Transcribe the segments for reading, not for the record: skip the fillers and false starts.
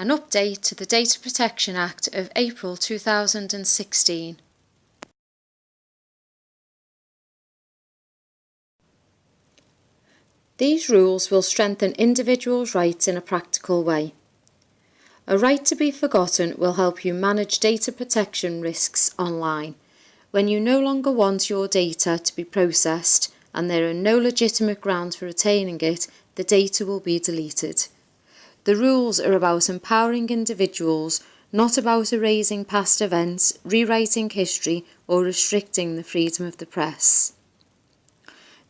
an update to the Data Protection Act of April 2016. These rules will strengthen individuals' rights in a practical way. A right to be forgotten will help you manage data protection risks online. When you no longer want your data to be processed and there are no legitimate grounds for retaining it, the data will be deleted. The rules are about empowering individuals, not about erasing past events, rewriting history, or restricting the freedom of the press.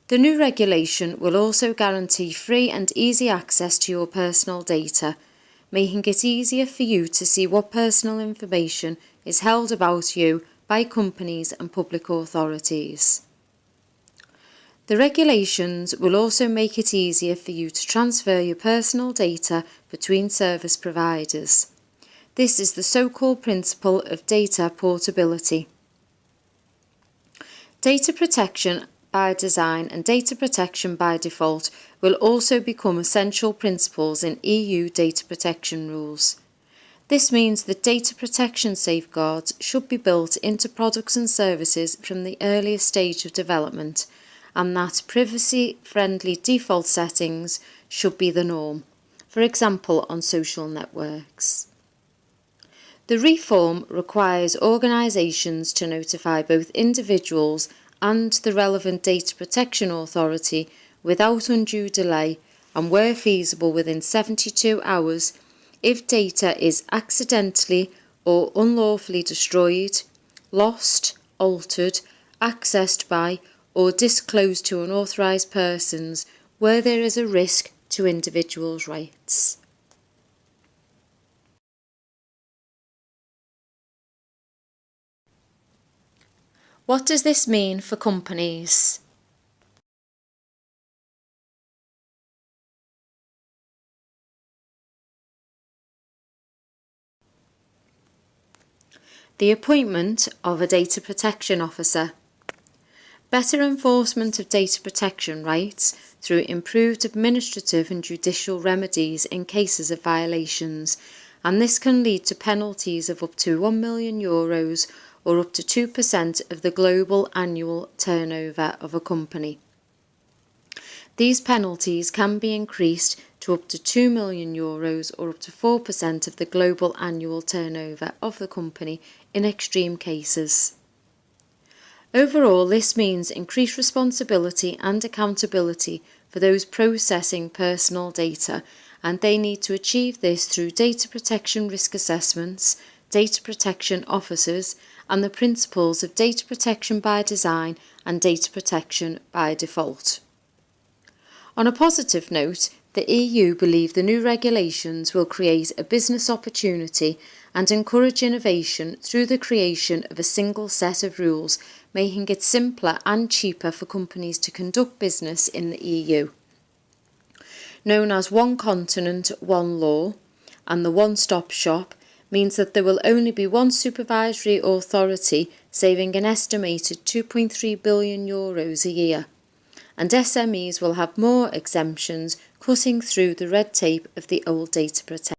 The new regulation will also guarantee free and easy access to your personal data, making it easier for you to see what personal information is held about you by companies and public authorities. The regulations will also make it easier for you to transfer your personal data between service providers. This is the so-called principle of data portability. Data protection by design and data protection by default will also become essential principles in EU data protection rules. This means that data protection safeguards should be built into products and services from the earliest stage of development, and that privacy-friendly default settings should be the norm, for example on social networks. The reform requires organisations to notify both individuals and the relevant data protection authority without undue delay and, where feasible, within 72 hours if data is accidentally or unlawfully destroyed, lost, altered, accessed by or disclosed to unauthorised persons where there is a risk to individuals' rights. What does this mean for companies? The appointment of a data protection officer. Better enforcement of data protection rights through improved administrative and judicial remedies in cases of violations, and this can lead to penalties of up to €1 million or up to 2% of the global annual turnover of a company. These penalties can be increased to up to €2 million or up to 4% of the global annual turnover of the company in extreme cases. Overall, this means increased responsibility and accountability for those processing personal data, and they need to achieve this through data protection risk assessments, data protection officers, and the principles of data protection by design and data protection by default. On a positive note, the EU believe the new regulations will create a business opportunity and encourage innovation through the creation of a single set of rules, making it simpler and cheaper for companies to conduct business in the EU. Known as One Continent, One Law and the One-Stop Shop, means that there will only be one supervisory authority, saving an estimated €2.3 billion a year. And SMEs will have more exemptions, cutting through the red tape of the old data protection.